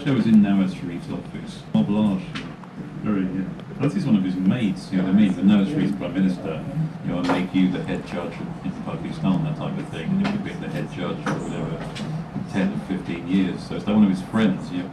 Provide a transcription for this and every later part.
I was in Nawaz Sharif's office. Blanche, very, this is one of his mates, you know what I mean? The Nawaz Sharif's Prime Minister, you know, I'll make you the head judge in Pakistan, that type of thing. And you've been the head judge for whatever, 10 or 15 years. So it's like one of his friends, you know.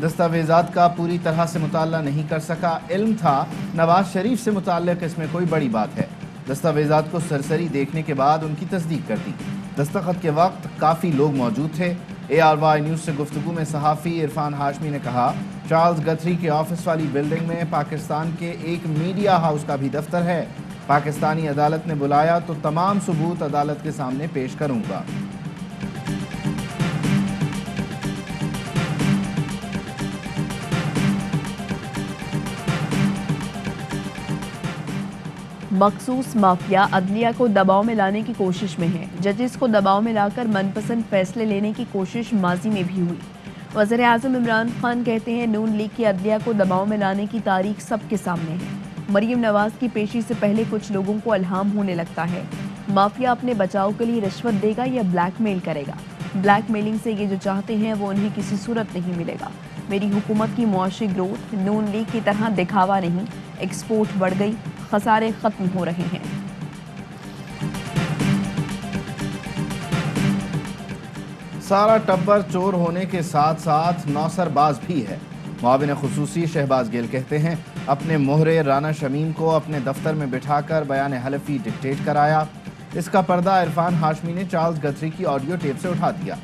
دستاویزات کا پوری طرح سے مطالعہ نہیں کر سکا، علم تھا نواز شریف سے متعلق، اس میں کوئی بڑی بات ہے۔ دستاویزات کو سرسری دیکھنے کے بعد ان کی تصدیق کر دی۔ دستخط کے وقت کافی لوگ موجود تھے۔ ARY نیوز سے گفتگو میں صحافی عرفان ہاشمی نے کہا، چارلز گتھری کے آفس والی بلڈنگ میں پاکستان کے ایک میڈیا ہاؤس کا بھی دفتر ہے۔ پاکستانی عدالت نے بلایا تو تمام ثبوت عدالت کے سامنے پیش کروں گا۔ مخصوص مافیا عدلیہ کو دباؤ میں لانے کی کوشش میں ہے۔ ججز کو دباؤ میں لا کر من پسند فیصلے لینے کی کوشش ماضی میں بھی ہوئی۔ وزیر اعظم عمران خان کہتے ہیں، نون لیگ کی عدلیہ کو دباؤ میں لانے کی تاریخ سب کے سامنے ہے۔ مریم نواز کی پیشی سے پہلے کچھ لوگوں کو الہام ہونے لگتا ہے، مافیا اپنے بچاؤ کے لیے رشوت دے گا یا بلیک میل کرے گا۔ بلیک میلنگ سے یہ جو چاہتے ہیں وہ انہیں کسی صورت نہیں ملے گا۔ میری حکومت کی معاشی گروتھ نون لیگ کی طرح دکھاوا نہیں، ایکسپورٹ بڑھ گئی، خسارے ختم ہو رہے ہیں۔ سارا ٹبر چور ہونے کے ساتھ ساتھ نوسر باز بھی ہے۔ معاون خصوصی شہباز گیل کہتے ہیں، اپنے مہرے رانا شمیم کو اپنے دفتر میں بٹھا کر بیان حلفی ڈکٹیٹ کرایا۔ اس کا پردہ عرفان ہاشمی نے چارلز گتھری کی آڈیو ٹیپ سے اٹھا دیا۔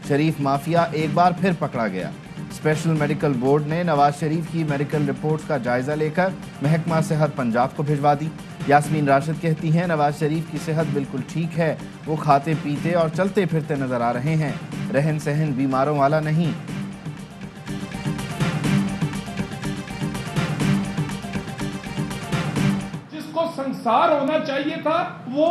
شریف مافیا ایک بار پھر پکڑا گیا۔ اسپیشل میڈیکل بورڈ نے نواز شریف کی میڈیکل رپورٹس کا جائزہ لے کر محکمہ صحت پنجاب کو بھجوا دی۔ یاسمین راشد کہتی ہیں، نواز شریف کی صحت بالکل ٹھیک ہے، وہ کھاتے پیتے اور چلتے پھرتے نظر آ رہے ہیں، رہن سہن بیماروں والا نہیں۔ سنسار ہونا چاہیے تھا وہ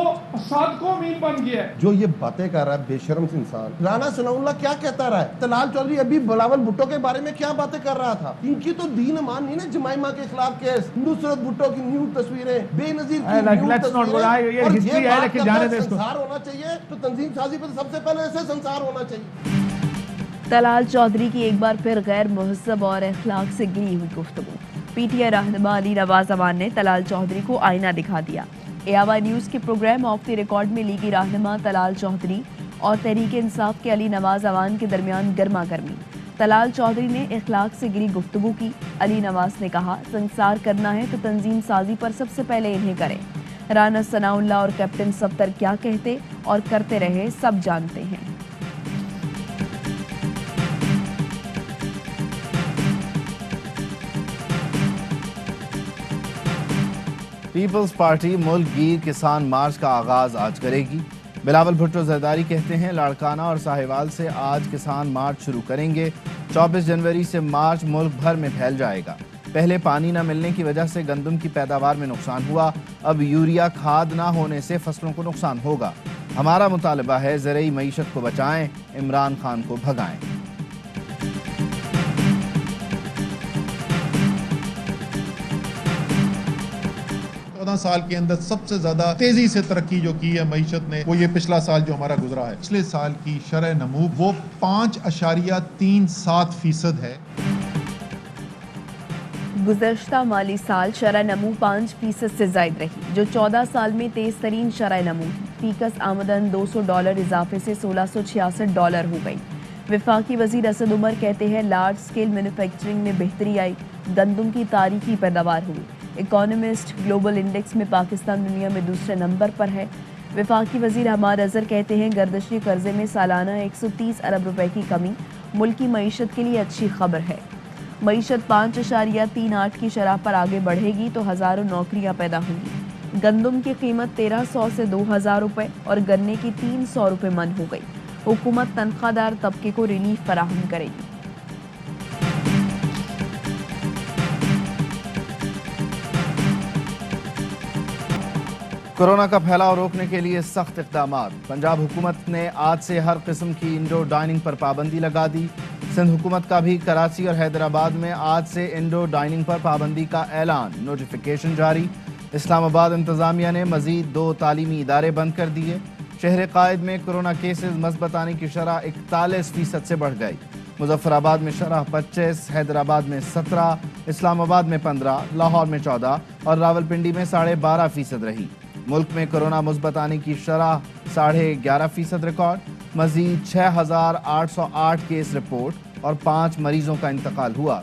صادق و امین بن گیا ہے۔ جو یہ باتیں کر رہا ہے بے شرم انسان، رانا ثناء اللہ کیا کہتا رہا ہے، طلال چودھری ابھی بلاول بھٹو کے بارے میں کیا باتیں کر رہا تھا۔ ان کی تو دین امان نہیں نا، جمائمہ کے خلاف کیس، نصرت بھٹو کی نیو تصویریں، بے نظیر کی نیو تصویریں، اور یہ بات کرتا ہے سنسار ہونا چاہیے تو تنظیم سازی پر سب سے پہلے ایسے سنسار ہونا چاہیے۔ طلال چودھری کی ایک بار پھر غیر مہذب اور اخلاق سے گری ہوئی گفتگو۔ PTI رہنما علی نواز امان نے طلال چودھری کو آئینہ دکھا دیا۔ ARY نیوز کے پروگرام آف دی ریکارڈ میں لیگی رہنما طلال چودھری اور تحریک انصاف کے علی نواز امان کے درمیان گرما گرمی۔ طلال چودھری نے اخلاق سے گری گفتگو کی۔ علی نواز نے کہا، سنسار کرنا ہے تو تنظیم سازی پر سب سے پہلے انہیں کریں۔ رانا ثناء اللہ اور کیپٹن صفدر کیا کہتے اور کرتے رہے سب جانتے ہیں۔ پیپلز پارٹی ملک گیر کسان مارچ کا آغاز آج کرے گی۔ بلاول بھٹو زرداری کہتے ہیں، لاڑکانہ اور ساہیوال سے آج کسان مارچ شروع کریں گے۔ 24 جنوری سے مارچ ملک بھر میں پھیل جائے گا۔ پہلے پانی نہ ملنے کی وجہ سے گندم کی پیداوار میں نقصان ہوا، اب یوریا کھاد نہ ہونے سے فصلوں کو نقصان ہوگا۔ ہمارا مطالبہ ہے زرعی معیشت کو بچائیں، عمران خان کو بھگائیں۔ 14 سال کے اندر سب سے زیادہ تیزی سے ترقی جو کی ہے معیشت نے، وہ یہ پچھلا سال جو ہمارا گزرا ہے۔ پچھلے سال کی شرح نمو وہ 5.37% ہے۔ گزشتہ مالی سال شرح نمو 5% سے زائد رہی، جو 14 سال میں تیز ترین شرح نمو تھی۔ فیکس آمدن $200 اضافے سے $1666 ہو گئی۔ وفاقی وزیر اسد عمر کہتے ہیں، لارج سکیل مینوفیکچرنگ میں بہتری آئی، گندم کی تاریخی پیداوار ہوئی۔ اکانومسٹ گلوبل انڈیکس میں پاکستان دنیا میں دوسرے نمبر پر ہے۔ وفاقی وزیر حماد اظہر کہتے ہیں، گردشی قرضے میں سالانہ 130 ارب روپے کی کمی ملکی معیشت کے لیے اچھی خبر ہے۔ معیشت 5.38 کی شرح پر آگے بڑھے گی تو ہزاروں نوکریاں پیدا ہوں گی۔ گندم کی قیمت 1300 سے 2000 روپے اور گنے کی 300 روپے من ہو گئی۔ حکومت تنخواہ دار طبقے کو ریلیف فراہم کرے گی۔ کورونا کا پھیلاؤ روکنے کے لیے سخت اقدامات۔ پنجاب حکومت نے آج سے ہر قسم کی انڈور ڈائننگ پر پابندی لگا دی۔ سندھ حکومت کا بھی کراچی اور حیدرآباد میں آج سے انڈور ڈائننگ پر پابندی کا اعلان، نوٹیفیکیشن جاری۔ اسلام آباد انتظامیہ نے مزید 2 تعلیمی ادارے بند کر دیے۔ شہر قائد میں کورونا کیسز مثبت آنے کی شرح 41% سے بڑھ گئی۔ مظفر آباد میں شرح 25، حیدرآباد میں 17، اسلام آباد میں 15، لاہور میں 14 اور راولپنڈی میں 12.5% رہی۔ ملک میں کورونا مثبت آنے کی شرح 11.5% ریکارڈ۔ مزید 6808 کیس رپورٹ، اور 5 مریضوں کا انتقال ہوا۔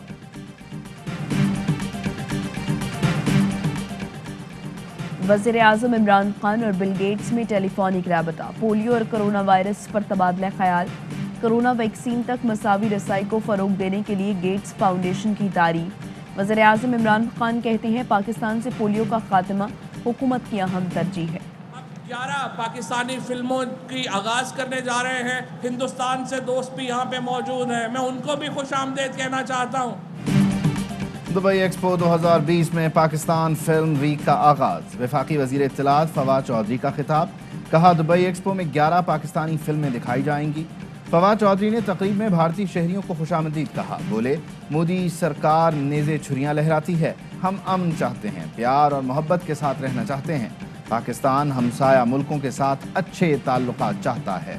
وزیر اعظم عمران خان اور بل گیٹس میں ٹیلی فونک رابطہ، پولیو اور کرونا وائرس پر تبادلہ خیال، کرونا ویکسین تک مساوی رسائی کو فروغ دینے کے لیے گیٹس فاؤنڈیشن کی تعریف۔ وزیر اعظم عمران خان کہتے ہیں پاکستان سے پولیو کا خاتمہ حکومت کی اہم ترجیح ہے۔ 11 پاکستانی فلموں کی آغاز کرنے جا رہے ہیں، ہندوستان سے دوست بھی یہاں پہ موجود ہیں، میں ان کو بھی خوش آمدید کہنا چاہتا ہوں۔ دبئی ایکسپو 2020 میں پاکستان فلم ویک کا آغاز، وفاقی وزیر اطلاعات فواد چودھری کا خطاب، کہا دبئی ایکسپو میں 11 پاکستانی فلمیں دکھائی جائیں گی۔ فواد چودھری نے تقریب میں بھارتی شہریوں کو خوش آمدید کہا، بولے مودی سرکار نیزے چھریاں لہراتی ہے، ہم امن چاہتے ہیں، پیار اور محبت کے ساتھ رہنا چاہتے ہیں، پاکستان ہمسایہ ملکوں کے ساتھ اچھے تعلقات چاہتا ہے۔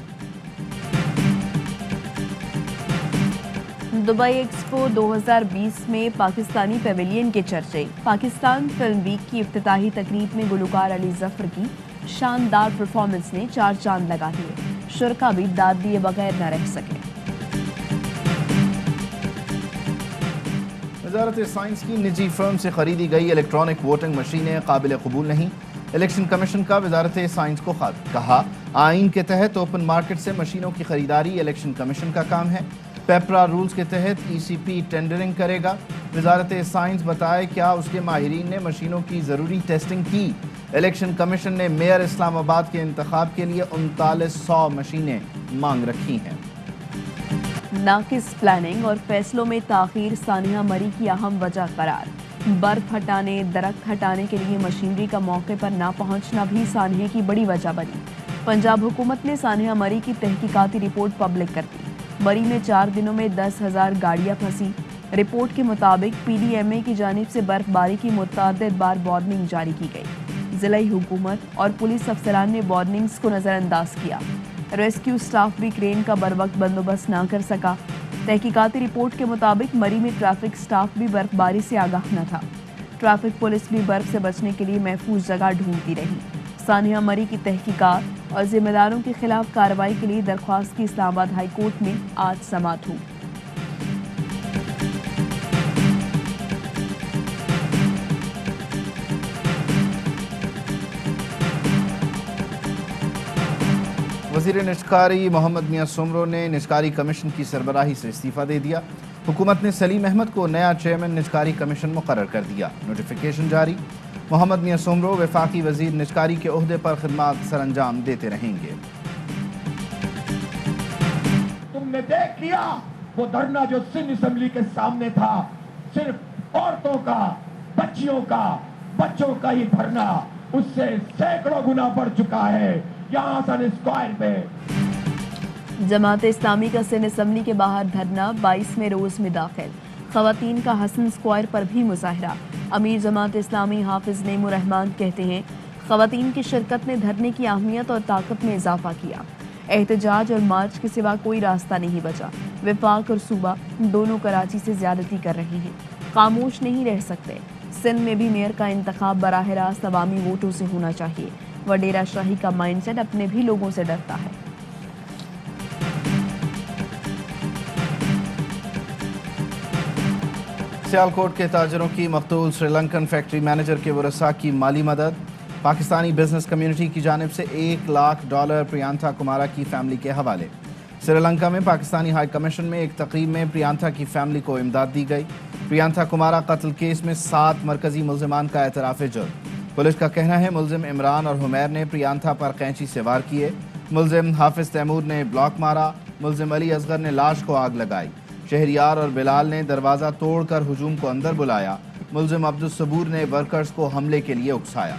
دبئی ایکسپو 2020 میں پاکستانی پیویلین کے چرچے، پاکستان فلم ویک کی افتتاحی تقریب میں گلوکار علی ظفر کی شاندار پرفارمنس نے 4 چاند لگا دیے، شرکا بھی داد دیے بغیر نہ رہ سکے۔ وزارت سائنس کی نجی فرم سے خریدی گئی الیکٹرانک ووٹنگ مشینیں قابل قبول نہیں، الیکشن کمیشن کا وزارت سائنس کو خط، کہا آئین کے تحت اوپن مارکیٹ سے مشینوں کی خریداری الیکشن کمیشن کا کام ہے، پیپرا رولز کے تحت ای سی پی ٹینڈرنگ کرے گا۔ وزارت سائنس بتائے کیا اس کے ماہرین نے مشینوں کی ضروری ٹیسٹنگ کی؟ الیکشن کمیشن نے میئر اسلام آباد کے انتخاب کے لیے 3900 مشینیں مانگ رکھی ہیں۔ ناقص پلاننگ اور فیصلوں میں تاخیر سانحہ مری کی اہم وجہ قرار، برف ہٹانے، درخت ہٹانے کے لیے مشینری کا موقع پر نہ پہنچنا بھی سانحے کی بڑی وجہ بنی۔ پنجاب حکومت نے سانحہ مری کی تحقیقاتی رپورٹ پبلک کر دی، مری میں 4 دنوں میں 10,000 گاڑیاں پھنسی۔ رپورٹ کے مطابق پی ڈی ایم اے کی جانب سے برف باری کی متعدد بار وارننگ جاری کی گئی، ضلعی حکومت اور پولیس افسران نے وارننگز کو نظر انداز کیا، ریسکیو سٹاف بھی کرین کا بروقت بندوبست نہ کر سکا۔ تحقیقاتی رپورٹ کے مطابق مری میں ٹریفک سٹاف بھی برف باری سے آگاہ نہ تھا، ٹریفک پولیس بھی برف سے بچنے کے لیے محفوظ جگہ ڈھونڈتی رہی۔ سانحہ مری کی تحقیقات اور ذمہ داروں کے خلاف کارروائی کے لیے درخواست کی اسلام آباد ہائی کورٹ میں آج سماعت ہوئی۔ وزیر نشکاری محمد میاں سمرو نے نشکاری کمیشن کی سربراہی سے استعفیٰ دے دیا، حکومت نے سلیم احمد کو نیا چیئرمین نشکاری کمیشن مقرر کر دیا، نوٹیفیکیشن جاری۔ محمد میاں سمرو وفاقی وزیر نشکاری کے عہدے پر خدمات سر انجام دیتے رہیں گے۔ تم نے دیکھ لیا وہ دھرنا جو سندھ اسمبلی کے سامنے تھا، صرف عورتوں کا، بچیوں کا، بچوں کا ہی دھرنا اس سے سینکڑوں گنا بڑھ چکا ہے یہاں سن اسکوائر پہ۔ جماعت اسلامی کا سندھ اسمبلی کے باہر دھرنا 22ویں روز میں داخل، خواتین کا حسن اسکوائر پر بھی مظاہرہ۔ امیر جماعت اسلامی حافظ نعیم الرحمان کہتے ہیں خواتین کی شرکت نے دھرنے کی اہمیت اور طاقت میں اضافہ کیا، احتجاج اور مارچ کے سوا کوئی راستہ نہیں بچا، وفاق اور صوبہ دونوں کراچی سے زیادتی کر رہے ہیں، خاموش نہیں رہ سکتے، سندھ میں بھی میئر کا انتخاب براہ راست عوامی ووٹوں سے ہونا چاہیے، وڈیرہ شاہی کا مائنڈ سیٹ اپنے بھی لوگوں سے ڈرتا ہے۔ سیالکوٹ کے تاجروں کی مقتول سری لنکن فیکٹری مینیجر کے ورثاء کی مالی مدد، پاکستانی بزنس کمیونٹی کی جانب سے $1,00,000 پریانتھا کمارا کی فیملی کے حوالے۔ سری لنکا میں پاکستانی ہائی کمیشن میں ایک تقریب میں پریانتھا کی فیملی کو امداد دی گئی۔ پریانتھا کمارا قتل کیس میں 7 مرکزی ملزمان کا اعتراف جرم، پولیس کا کہنا ہے ملزم عمران اور حمیر نے پریانتھا پر قینچی سے وار کیے، ملزم حافظ تیمور نے بلاک مارا، ملزم علی اصغر نے لاش کو آگ لگائی، شہریار اور بلال نے دروازہ توڑ کر ہجوم کو اندر بلایا، ملزم عبدالصبور نے ورکرز کو حملے کے لیے اکسایا۔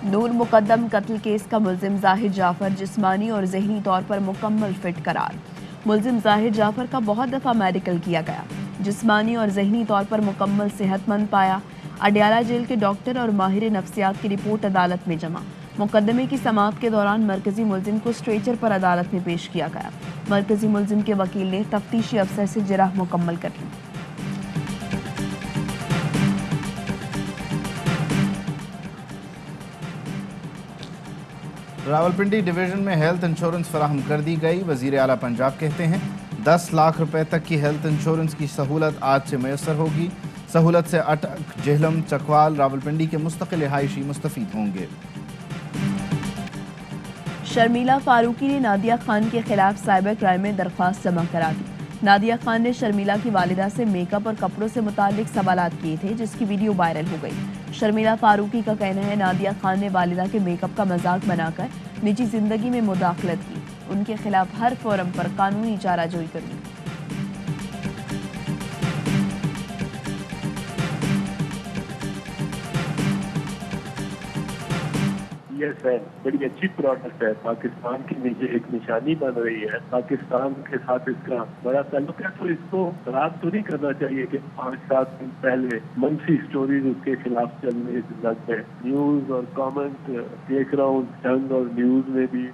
نور مقدم قتل کیس کا ملزم ظاہر جعفر جسمانی اور ذہنی طور پر مکمل فٹ قرار، ملزم ظاہر جعفر کا بہت دفعہ میڈیکل کیا گیا، جسمانی اور ذہنی طور پر مکمل صحت مند پایا۔ اڈیالہ جیل کے ڈاکٹر اور ماہر نفسیات کی رپورٹ عدالت میں جمع، مقدمے کی سماعت کے دوران مرکزی ملزم کو اسٹریچر پر عدالت میں پیش کیا گیا، مرکزی ملزم کے وکیل نے تفتیشی افسر سے جرح مکمل کر لی۔ راولپنڈی ڈویژن میں ہیلتھ انشورنس فراہم کر دی گئی. وزیر اعلیٰ پنجاب کہتے ہیں 10 لاکھ روپے تک کی ہیلتھ انشورنس کی سہولت آج سے میسر ہوگی. سہولت سے اٹک، جہلم، چکوال، راولپنڈی کے مستقل رہائشی مستفید ہوں گے. شرمیلا فاروقی نے نادیہ خان کے خلاف سائبر کرائم میں درخواست جمع کرا دی. نادیہ خان نے شرمیلا کی والدہ سے میک اپ اور کپڑوں سے متعلق سوالات کیے تھے، جس کی ویڈیو وائرل ہو گئی. شرمیلا فاروقی کا کہنا ہے نادیہ خان نے والدہ کے میک اپ کا مذاق بنا کر نجی زندگی میں مداخلت کی. ان کے خلاف ہر فورم پر قانونی چارہ جوئی کروں گی. یس ہے، بڑی اچھی پروڈکٹ ہے. پاکستان کی ایک نشانی بن رہی ہے. پاکستان کے ساتھ اس کا بڑا تعلق ہے، تو اس کو خراب تو نہیں کرنا چاہیے کہ 5-7 دن پہلے منفی سٹوریز اس کے خلاف چل رہی ہے. نیوز اور کامنٹ دیکھ رہا ہوں جنگ اور نیوز میں بھی.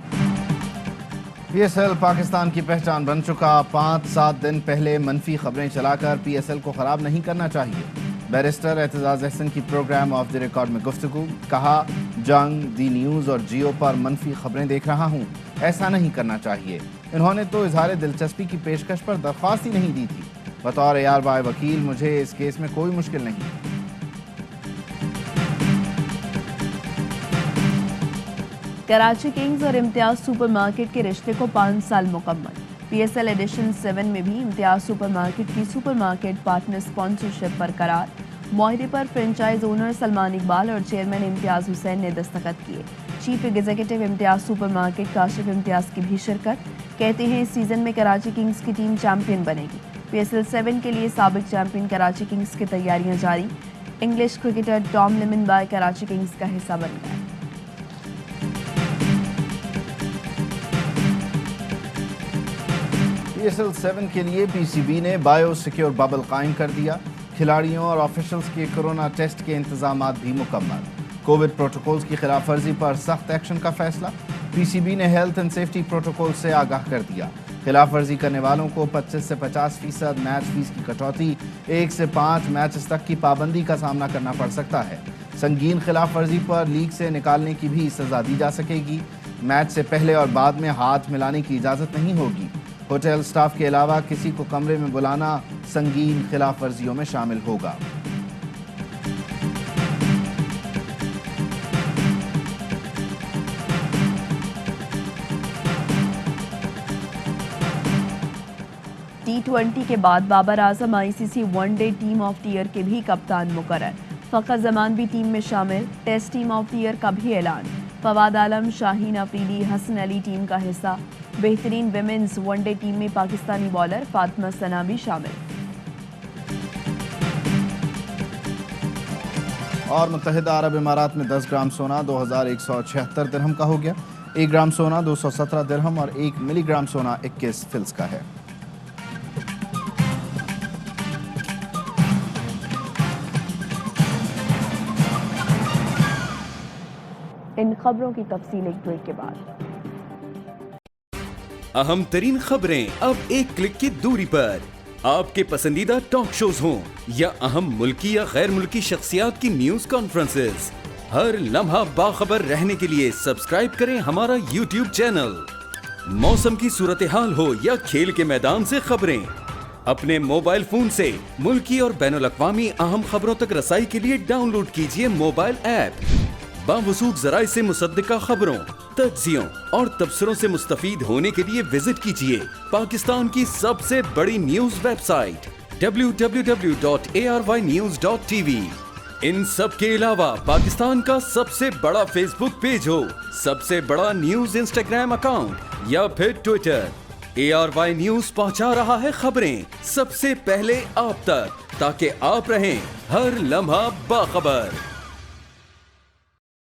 پی ایس ایل پاکستان کی پہچان بن چکا. 5-7 دن پہلے منفی خبریں چلا کر پی ایس ایل کو خراب نہیں کرنا چاہیے. بیرسٹر اعتزاز احسن کی پروگرام آف دی ریکارڈ میں گفتگو. کہا جنگ، دی نیوز اور جیو پر منفی خبریں دیکھ رہا ہوں، ایسا نہیں کرنا چاہیے. انہوں نے تو اظہار دلچسپی کی پیشکش پر درخواست ہی نہیں دی تھی. بطور ARY وکیل مجھے اس کیس میں کوئی مشکل نہیں. کراچی کنگز اور امتیاز سپر مارکیٹ کے رشتے کو 5 سال مکمل. پی ایس ایل ایڈیشن 7 میں بھی امتیاز سپر مارکیٹ کی سپر مارکیٹ پارٹنر اسپانسرشپ برقرار. معاہدے پر فرنچائز اونر سلمان اقبال اور چیئرمین امتیاز حسین نے دستخط کیے. چیف ایگزیکٹو امتیاز سپر مارکیٹ کاشف امتیاز کی بھی شرکت. کہتے ہیں اس سیزن میں کراچی کنگز کی ٹیم چیمپئن بنے گی. پی ایس ایل 7 کے لیے سابق چیمپئن کراچی کنگز کی تیاریاں جاری. English cricketer Tom Lammonby Karachi Kings کا حصہ بن گئے. پی ایس ایل 7 کے لیے پی سی بی نے بایو سیکیور ببل قائم کر دیا. کھلاڑیوں اور آفیشلز کے کورونا ٹیسٹ کے انتظامات بھی مکمل. کووڈ پروٹوکولز کی خلاف ورزی پر سخت ایکشن کا فیصلہ. پی سی بی نے ہیلتھ اینڈ سیفٹی پروٹوکول سے آگاہ کر دیا. خلاف ورزی کرنے والوں کو 25 سے 50% میچ فیس کی کٹوتی، 1 سے 5 میچز تک کی پابندی کا سامنا کرنا پڑ سکتا ہے. سنگین خلاف ورزی پر لیگ سے نکالنے کی بھی سزا دی جا سکے گی. میچ سے پہلے اور بعد میں ہاتھ ملانے کی اجازت نہیں ہوگی. ہوٹل سٹاف کے علاوہ کسی کو کمرے میں بلانا سنگین خلاف ورزیوں میں شامل ہوگا. T20 کے بعد Babar Azam ICC one day team of the year کے بھی کپتان مقرر. فخر زمان بھی ٹیم میں شامل. Test team of the year کا بھی اعلان. فواد عالم، شاہین افریدی، حسن علی ٹیم کا حصہ. بہترین ویمنز ون ڈے ٹیم میں پاکستانی بالر فاطمہ ثنا بھی شامل. اور متحدہ عرب امارات میں 10 گرام سونا 2176 درہم کا ہو گیا. 1 گرام سونا 217 درہم اور 1 ملی گرام سونا 21 فلس کا ہے. ان خبروں کی تفصیل ایک بریک کے بعد. اہم ترین خبریں اب ایک کلک کی دوری پر. آپ کے پسندیدہ ٹاک شوز ہوں یا اہم ملکی یا غیر ملکی شخصیات کی نیوز کانفرنسز، ہر لمحہ باخبر رہنے کے لیے سبسکرائب کریں ہمارا YouTube چینل. موسم کی صورتحال ہو یا کھیل کے میدان سے خبریں، اپنے موبائل فون سے ملکی اور بین الاقوامی اہم خبروں تک رسائی کے لیے ڈاؤن لوڈ کیجیے موبائل ایپ. باوسوق ذرائع سے مصدقہ خبروں، تجزیوں اور تبصروں سے مستفید ہونے کے لیے وزٹ کیجیے پاکستان کی سب سے بڑی نیوز ویب سائٹ www.arYnews.tv. ان سب کے علاوہ پاکستان کا سب سے بڑا فیس بک پیج ہو، سب سے بڑا نیوز انسٹاگرام اکاؤنٹ یا پھر ٹویٹر، ARY نیوز پہنچا رہا ہے خبریں سب سے پہلے آپ تک، تاکہ آپ رہیں ہر لمحہ باخبر.